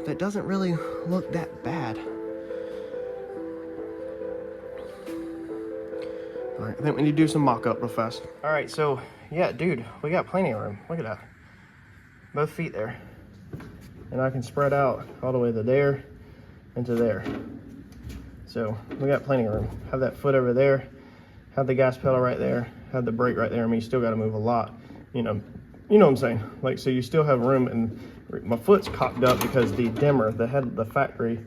that doesn't really look that bad. All right, I think we need to do some mock-up real fast. All right, so yeah, dude, we got plenty of room. Look at that. Both feet there. And I can spread out all the way to there and to there. So we got plenty of room. Have that foot over there, have the gas pedal right there, have the brake right there. I mean, you still got to move a lot, you know what I'm saying? Like, so you still have room, and my foot's cocked up because the dimmer, the factory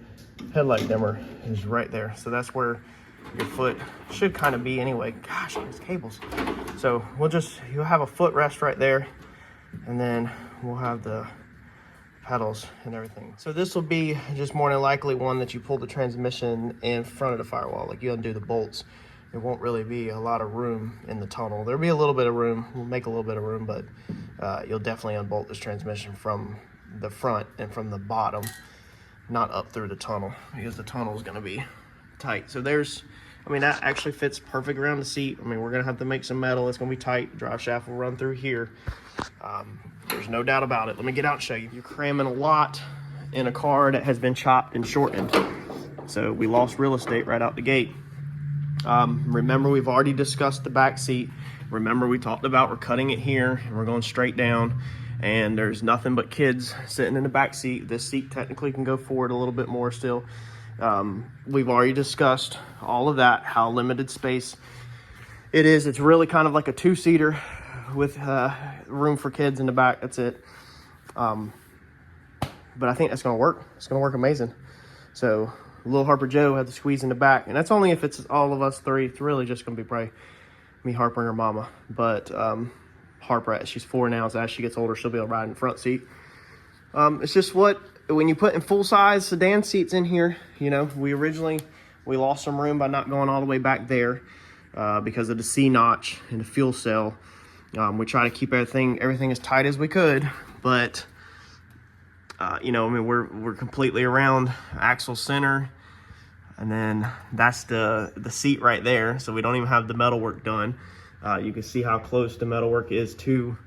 headlight dimmer is right there. So that's where your foot should kind of be anyway. Gosh, these cables. So you'll have a foot rest right there, and then we'll have the pedals and everything. So this will be just more than likely one that you pull the transmission in front of the firewall, like you undo the bolts. There won't really be a lot of room in the tunnel. There'll be a little bit of room. We'll make a little bit of room, but you'll definitely unbolt this transmission from the front and from the bottom, not up through the tunnel, because the tunnel is going to be tight. So that actually fits perfect around the seat. I mean, we're going to have to make some metal. It's going to be tight. The drive shaft will run through here. There's no doubt about it. Let me get out and show you. You're cramming a lot in a car that has been chopped and shortened. So we lost real estate right out the gate. Remember, we've already discussed the back seat. Remember, we talked about we're cutting it here and we're going straight down, and there's nothing but kids sitting in the back seat. This seat technically can go forward a little bit more still. We've already discussed all of that, how limited space it is. It's really kind of like a two-seater with room for kids in the back. That's it. But I think that's going to work. It's going to work amazing. So little Harper Joe had to squeeze in the back, and that's only if it's all of us three. It's really just going to be probably me, Harper, and her mama. But Harper, she's 4 now, so as she gets older, she'll be able to ride in the front seat. It's just when you put in full-size sedan seats in here, we lost some room by not going all the way back there because of the C-notch and the fuel cell. We try to keep everything as tight as we could, but we're completely around axle center, and then that's the seat right there. So we don't even have the metal work done. You can see how close the metal work is to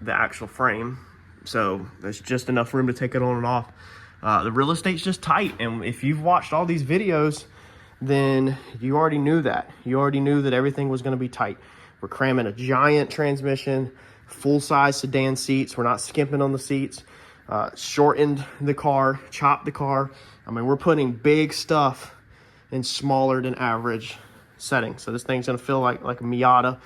the actual frame. So there's just enough room to take it on and off. The real estate's just tight, and if you've watched all these videos, then you already knew that. You already knew that everything was going to be tight. We're cramming a giant transmission, full-size sedan seats. We're not skimping on the seats. Shortened the car, chopped the car. I mean, we're putting big stuff in smaller than average settings. So this thing's going to feel like a Miata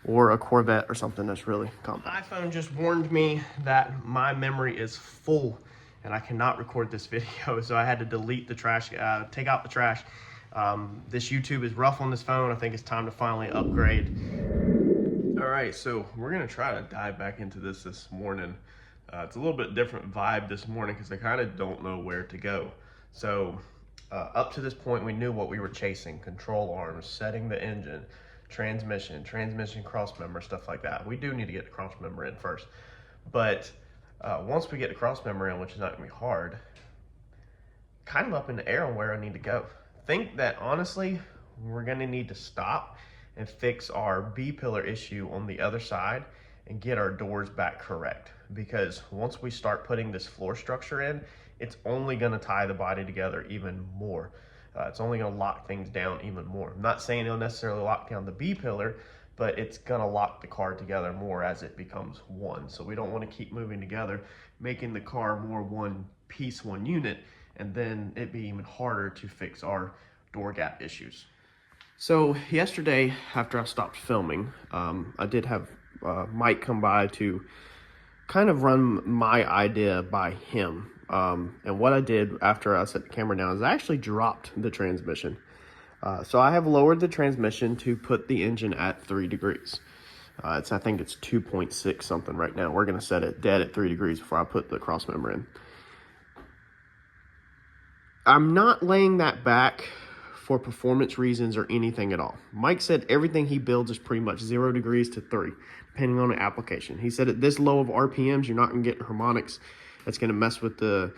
or a Corvette or something that's really compact. iPhone just warned me that my memory is full and I cannot record this video, so I had to delete the trash, take out the trash. This YouTube is rough on this phone. I think it's time to finally upgrade. All right, so we're gonna try to dive back into this morning. It's a little bit different vibe this morning because I kind of don't know where to go. So up to this point, we knew what we were chasing: control arms, setting the engine, transmission crossmember, stuff like that. We do need to get the crossmember in first, but once we get the crossmember in, which is not gonna be hard, kind of up in the air on where I need to go. Think that honestly, we're gonna need to stop and fix our B-pillar issue on the other side and get our doors back correct. Because once we start putting this floor structure in, it's only gonna tie the body together even more. It's only gonna lock things down even more. I'm not saying it'll necessarily lock down the B-pillar, but it's gonna lock the car together more as it becomes one. So we don't wanna keep moving together, making the car more one piece, one unit, and then it'd be even harder to fix our door gap issues. So yesterday, after I stopped filming, I did have Mike come by to kind of run my idea by him. And what I did after I set the camera down is I actually dropped the transmission. So I have lowered the transmission to put the engine at 3 degrees. I think it's 2.6 something right now. We're gonna set it dead at 3 degrees before I put the crossmember in. I'm not laying that back for performance reasons or anything at all. Mike said everything he builds is pretty much 0 degrees to 3, depending on the application. He said at this low of RPMs, you're not gonna get harmonics that's gonna mess with the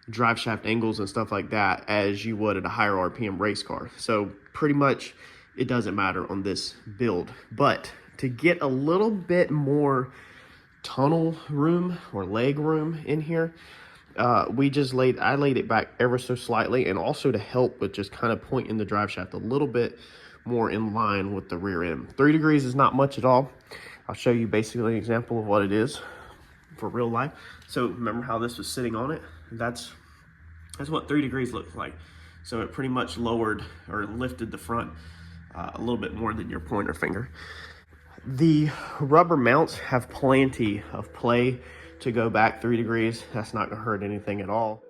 drive shaft angles and stuff like that as you would at a higher RPM race car. So pretty much it doesn't matter on this build. But to get a little bit more tunnel room or leg room in here, I laid it back ever so slightly, and also to help with just kind of pointing the drive shaft a little bit more in line with the rear end. 3 degrees is not much at all. I'll show you basically an example of what it is for real life. So remember how this was sitting on it? That's what 3 degrees looks like. So it pretty much lowered or lifted the front a little bit more than your pointer finger. The rubber mounts have plenty of play to go back 3 degrees. That's not gonna hurt anything at all.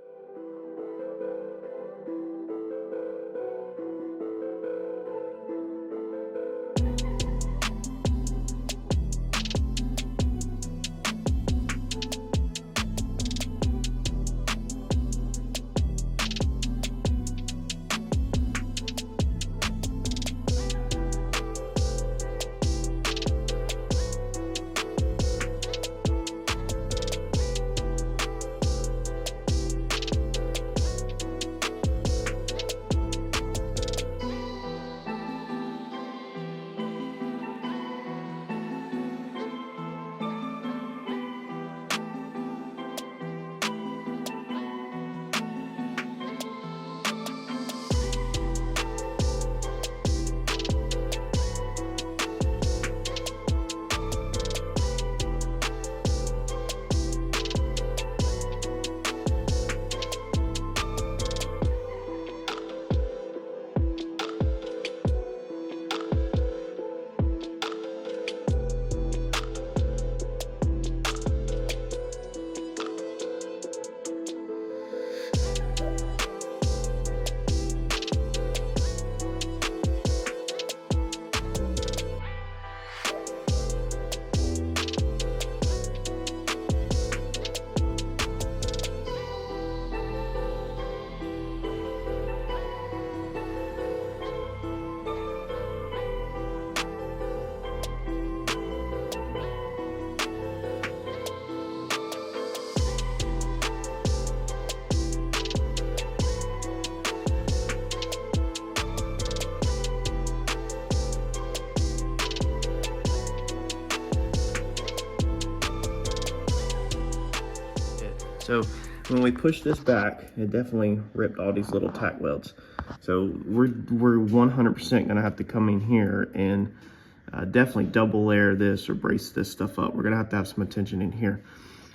So when we push this back, it definitely ripped all these little tack welds. So we're 100% gonna have to come in here and definitely double layer this or brace this stuff up. We're gonna have to have some attention in here.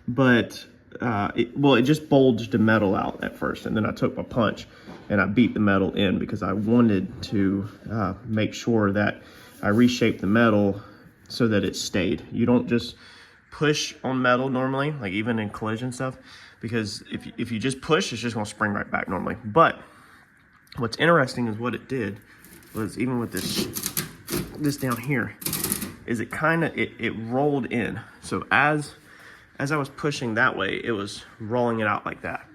But it just bulged the metal out at first, and then I took my punch and I beat the metal in because I wanted to make sure that I reshaped the metal so that it stayed. You don't just push on metal normally, like even in collision stuff, because if you just push, it's just gonna spring right back normally. But what's interesting is what it did was, even with this down here, is it kind of it rolled in. So as I was pushing that way, it was rolling it out like that.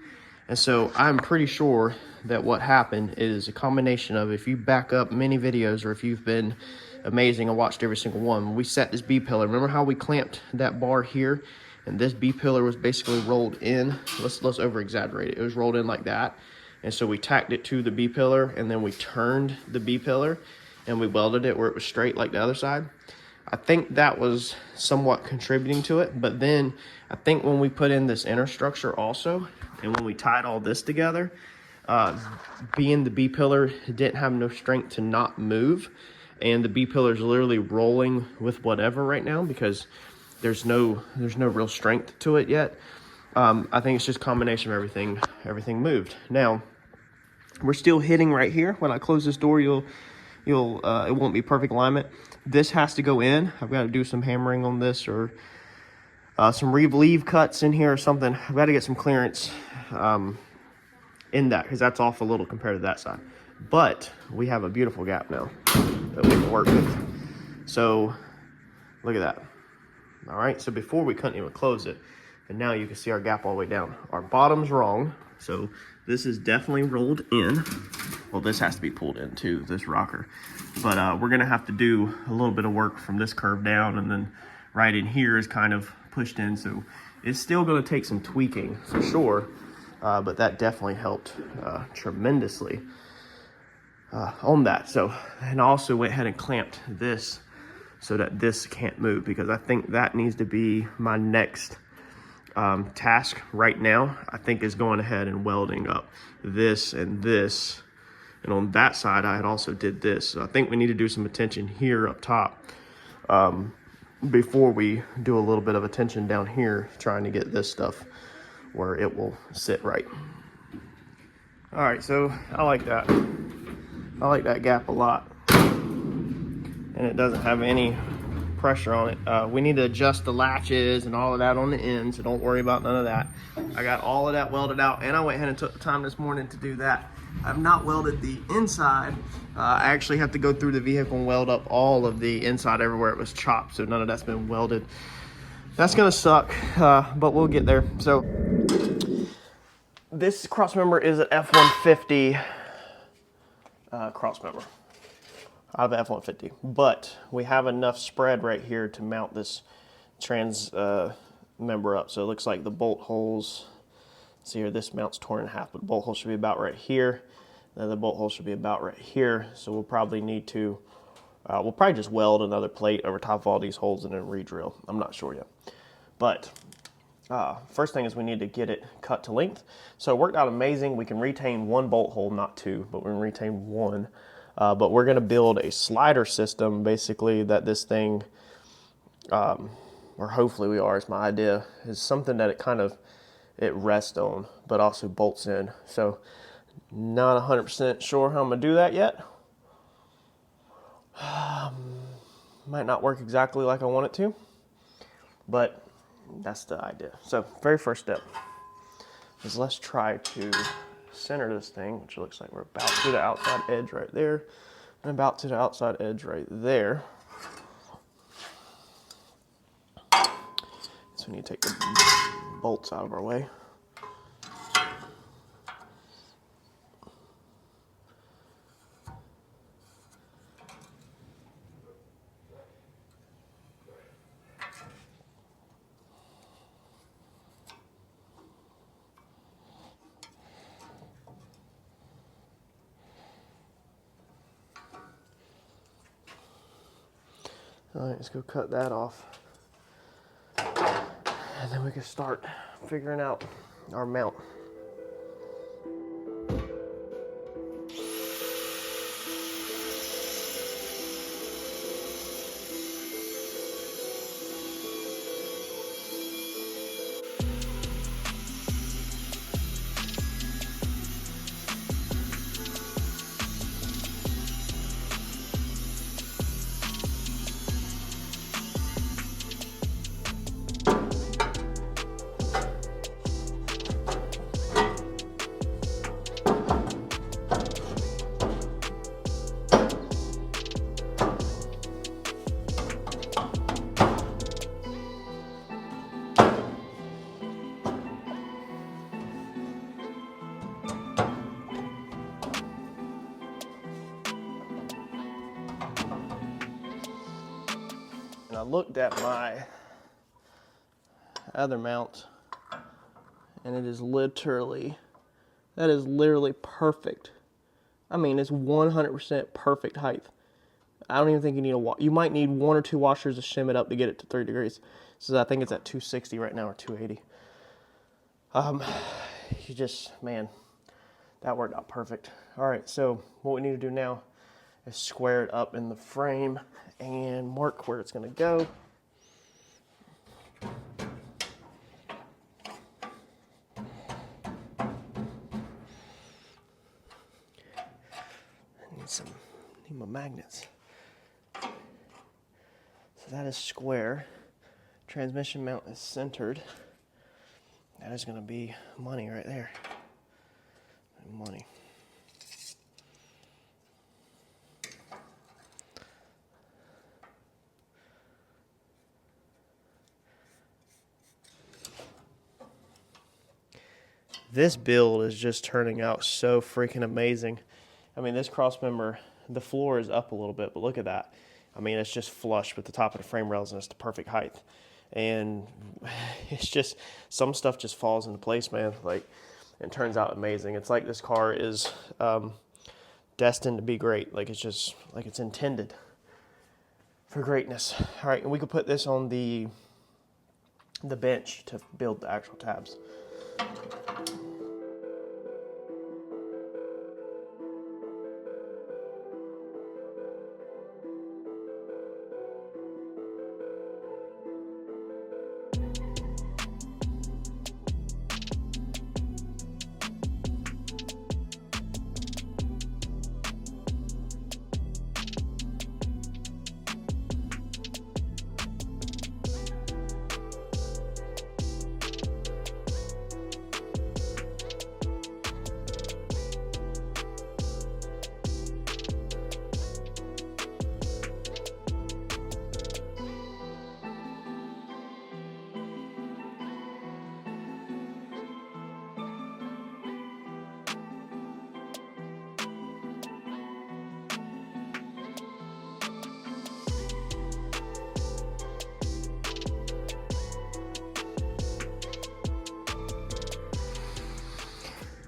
And so I'm pretty sure that what happened is a combination of, if you back up many videos, or if you've been amazing and watched every single one, we set this B-pillar. Remember how we clamped that bar here? And this B-pillar was basically rolled in. Let's over-exaggerate it. It was rolled in like that. And so we tacked it to the B-pillar, and then we turned the B-pillar, and we welded it where it was straight like the other side. I think that was somewhat contributing to it. But then I think when we put in this inner structure also, and when we tied all this together, being the B-pillar didn't have no strength to not move, and the B-pillar is literally rolling with whatever right now because there's no real strength to it yet. I think it's just a combination of everything moved. Now we're still hitting right here. When I close this door, it won't be perfect alignment. This has to go in. I've got to do some hammering on this, or some relieve cuts in here or something. I've got to get some clearance in that, because that's off a little compared to that side. But we have a beautiful gap now that we can work with. So look at that. All right, so before we couldn't even close it, and now you can see our gap all the way down. Our bottom's wrong, so this is definitely rolled in. Well, this has to be pulled in too, this rocker. But we're gonna have to do a little bit of work from this curve down, and then right in here is kind of pushed in. So it's still gonna take some tweaking for sure, but that definitely helped tremendously on that. So, and I also went ahead and clamped this so that this can't move, because I think that needs to be my next task right now, I think, is going ahead and welding up this and this. And on that side, I had also did this. So I think we need to do some attention here up top before we do a little bit of attention down here, trying to get this stuff where it will sit right. All right, so I like that. I like that gap a lot. And it doesn't have any pressure on it. We need to adjust the latches and all of that on the end, so don't worry about none of that. I got all of that welded out, and I went ahead and took the time this morning to do that. I've not welded the inside. I actually have to go through the vehicle and weld up all of the inside everywhere it was chopped, so none of that's been welded. That's gonna suck, but we'll get there. So this crossmember is an F-150 crossmember out of the F-150, but we have enough spread right here to mount this trans member up. So it looks like the bolt holes, see here, this mount's torn in half, but the bolt hole should be about right here. Then the bolt hole should be about right here. So we'll probably need to, we'll probably just weld another plate over top of all these holes and then re-drill. I'm not sure yet. But first thing is we need to get it cut to length. So it worked out amazing. We can retain one bolt hole, not two, but we can retain one. But we're gonna build a slider system, basically, that this thing, or hopefully we are, it's my idea, is something that it rests on, but also bolts in. So not 100% sure how I'm gonna do that yet. Might not work exactly like I want it to, but that's the idea. So very first step is let's try to center this thing, which looks like we're about to the outside edge right there, and about to the outside edge right there. So we need to take the bolts out of our way. All right, let's go cut that off. And then we can start figuring out our mount. I looked at my other mount, and it is literally, that is literally perfect. I mean, it's 100% perfect height. I don't even think you need you might need one or two washers to shim it up to get it to 3 degrees. So I think it's at 260 right now, or 280. You just, man, that worked out perfect. All right, so what we need to do now is square it up in the frame and mark where it's gonna go. Need my magnets. So that is square. Transmission mount is centered. That is gonna be money right there. Money. This build is just turning out so freaking amazing. I mean, this crossmember, the floor is up a little bit, but look at that. I mean, it's just flush with the top of the frame rails, and it's the perfect height. And it's just, some stuff just falls into place, man. Like, it turns out amazing. It's like this car is destined to be great. Like, it's just, like, it's intended for greatness. All right, and we could put this on the the bench to build the actual tabs.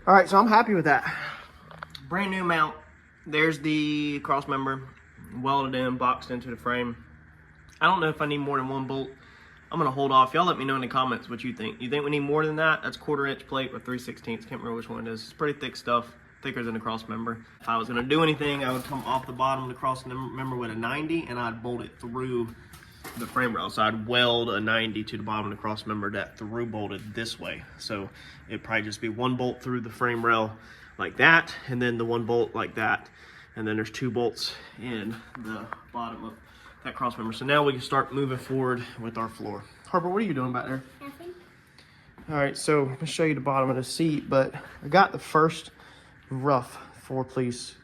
All right, so I'm happy with that. Brand new mount. There's the cross member, welded in, boxed into the frame. I don't know if I need more than one bolt. I'm gonna hold off. Y'all let me know in the comments what you think. You think we need more than that? That's 1/4 inch plate with 3/16. Can't remember which one it is. It's pretty thick stuff, thicker than the cross member. If I was gonna do anything, I would come off the bottom of the cross member with a 90 and I'd bolt it through the frame rail. So I'd weld a 90 to the bottom of the cross member that through bolted this way. So it'd probably just be one bolt through the frame rail like that, and then the one bolt like that. And then there's 2 bolts in the bottom of that cross member. So now we can start moving forward with our floor. Harper, what are you doing back there? Nothing. All right, so I'm gonna show you the bottom of the seat, but I got the first rough 4-piece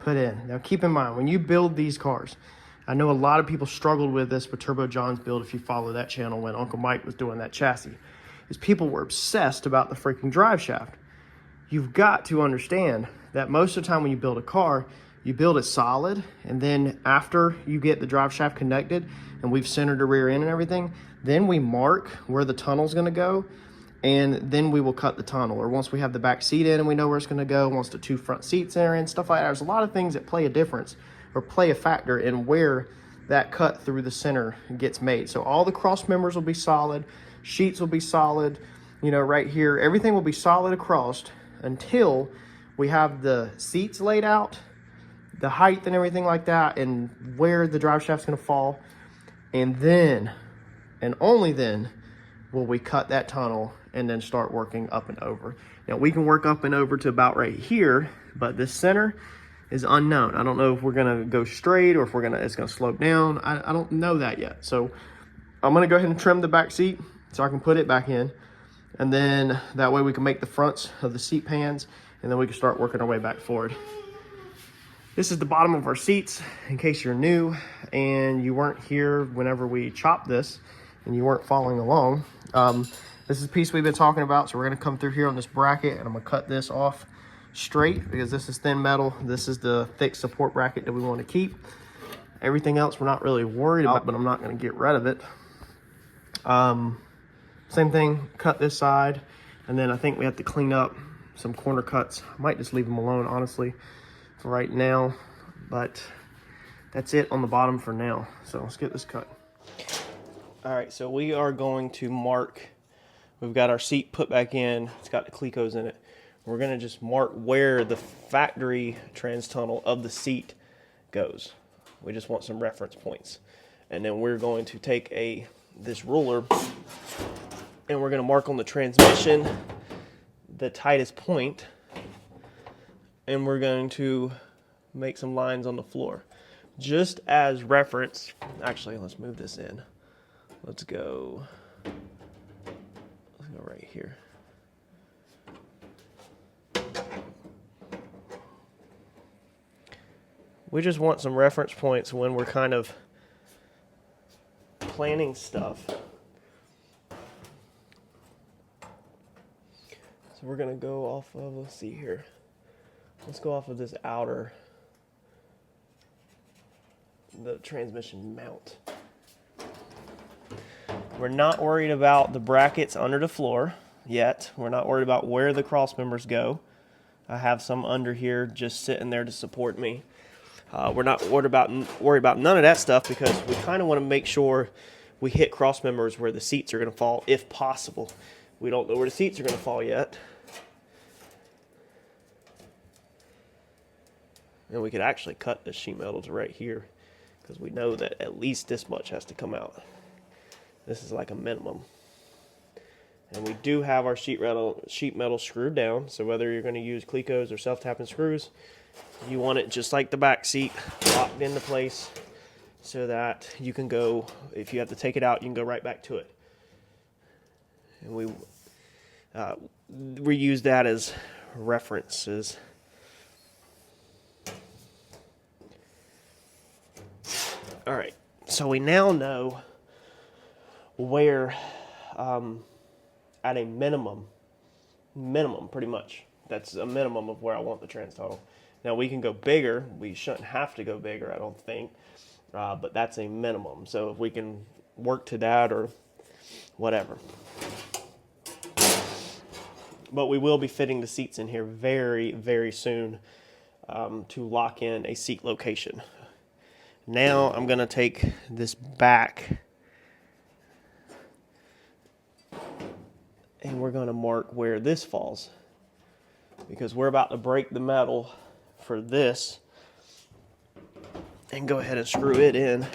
put in. Now keep in mind, when you build these cars, I know a lot of people struggled with this with Turbo John's build, if you follow that channel when Uncle Mike was doing that chassis, is people were obsessed about the freaking drive shaft. You've got to understand that most of the time when you build a car, you build it solid, and then after you get the drive shaft connected and we've centered the rear end and everything, then we mark where the tunnel's gonna go, and then we will cut the tunnel. Or once we have the back seat in and we know where it's gonna go, once the 2 front seats are in, stuff like that. There's a lot of things that play a difference or play a factor in where that cut through the center gets made. So all the cross members will be solid, sheets will be solid, you know, right here, everything will be solid across until we have the seats laid out, the height and everything like that, and where the drive shaft's gonna fall. And then, and only then, will we cut that tunnel and then start working up and over. Now we can work up and over to about right here, but this center is unknown. I don't know if we're gonna go straight or if it's gonna slope down. I don't know that yet. So I'm gonna go ahead and trim the back seat so I can put it back in. And then that way we can make the fronts of the seat pans, and then we can start working our way back forward. This is the bottom of our seats, in case you're new and you weren't here whenever we chopped this and you weren't following along. This is the piece we've been talking about. So we're gonna come through here on this bracket, and I'm gonna cut this off straight because this is thin metal. This is the thick support bracket that we want to keep. Everything else we're not really worried about, but I'm not going to get rid of it. Same thing, cut this side, and then I think we have to clean up some corner cuts. I might just leave them alone, honestly, for right now, but that's it on the bottom for now. So let's get this cut. All right, so we are going to mark. We've got our seat put back in. It's got the Clecos in it. We're gonna just mark where the factory trans tunnel of the seat goes. We just want some reference points. And then we're going to take this ruler and we're gonna mark on the transmission the tightest point, and we're going to make some lines on the floor. Just as reference, actually, let's move this in. Let's go right here. We just want some reference points when we're kind of planning stuff. So we're gonna go off of, let's see here. Let's go off of this outer, the transmission mount. We're not worried about the brackets under the floor yet. We're not worried about where the cross members go. I have some under here just sitting there to support me. We're not worried about none of that stuff because we kind of want to make sure we hit cross members where the seats are going to fall, if possible. We don't know where the seats are going to fall yet. And we could actually cut the sheet metal to right here, because we know that at least this much has to come out. This is like a minimum. And we do have our sheet metal screwed down, so whether you're going to use Clecos or self-tapping screws, you want it just like the back seat, locked into place, so that you can go, if you have to take it out, you can go right back to it. And we use that as references. All right, so we now know where, at a minimum pretty much, that's a minimum of where I want the trans tunnel. Now we can go bigger. We shouldn't have to go bigger, I don't think, but that's a minimum. So if we can work to that or whatever. But we will be fitting the seats in here very, very soon to lock in a seat location. Now I'm going to take this back and we're going to mark where this falls, because we're about to break the metal for this and go ahead and screw it in.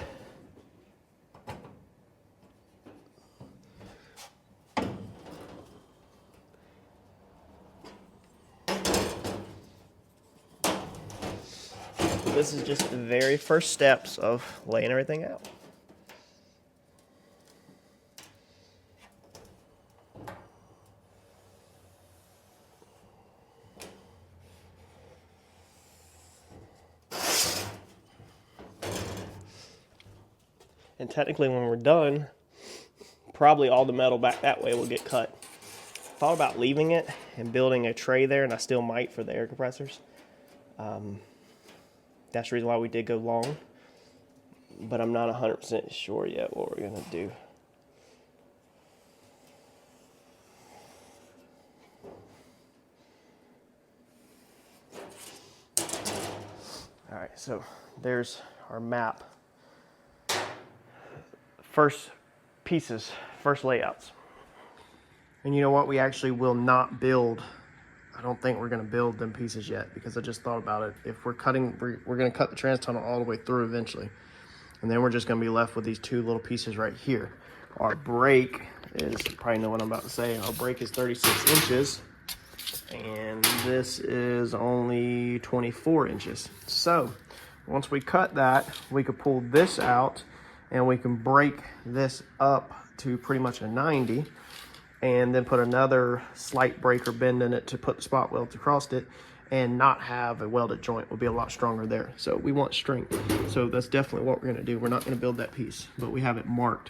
This is just the very first steps of laying everything out. And technically when we're done, probably all the metal back that way will get cut. Thought about leaving it and building a tray there, and I still might for the air compressors. That's the reason why we did go long, but I'm not 100% sure yet what we're gonna do. All right, so there's our map. First pieces, first layouts. And you know what? We actually will not build. I don't think we're going to build them pieces yet, because I just thought about it. If we're cutting, we're going to cut the trans tunnel all the way through eventually. And then we're just going to be left with these two little pieces right here. Our brake is, you probably know what I'm about to say, our brake is 36 inches. And this is only 24 inches. So once we cut that, we could pull this out and we can break this up to pretty much a 90. And then put another slight break or bend in it to put the spot welds across it, and not have a welded joint. Will be a lot stronger there. So we want strength. So that's definitely what we're going to do. We're not going to build that piece, but we have it marked.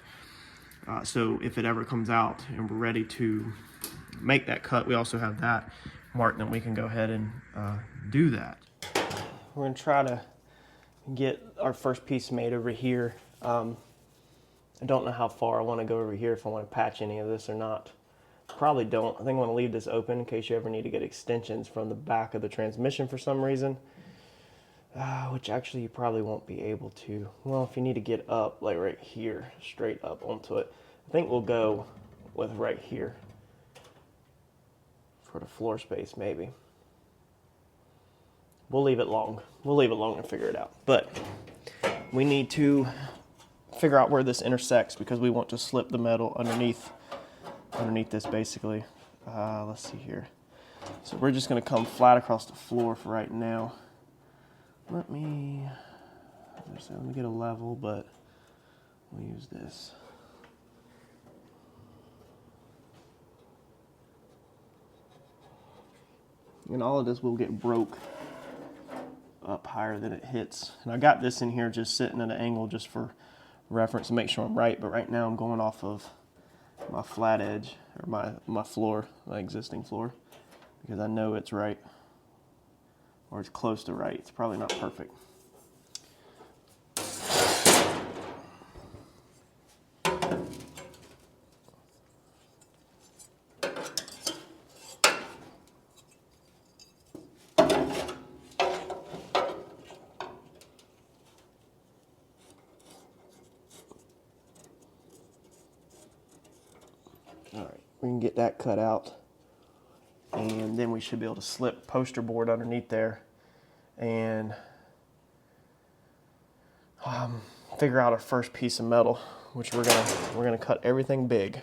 So if it ever comes out and we're ready to make that cut, we also have that marked, and we can go ahead and do that. We're going to try to get our first piece made over here. I don't know how far I want to go over here, if I want to patch any of this or not. Probably don't. I think I want to leave this open in case you ever need to get extensions from the back of the transmission for some reason. Which actually you probably won't be able to. Well, if you need to get up, like right here, straight up onto it, I think we'll go with right here for the floor space, maybe. We'll leave it long. We'll leave it long and figure it out. But we need to figure out where this intersects, because we want to slip the metal underneath this basically. Let's see here. So we're just going to come flat across the floor for right now. Let me get a level, but we'll use this. And all of this will get broke up higher than it hits. And I got this in here just sitting at an angle just for reference to make sure I'm right, but right now I'm going off of my flat edge, or my floor, my existing floor, because I know it's right, or it's close to right. It's probably not perfect. All right, we can get that cut out, and then we should be able to slip poster board underneath there and figure out our first piece of metal, which we're gonna cut everything big.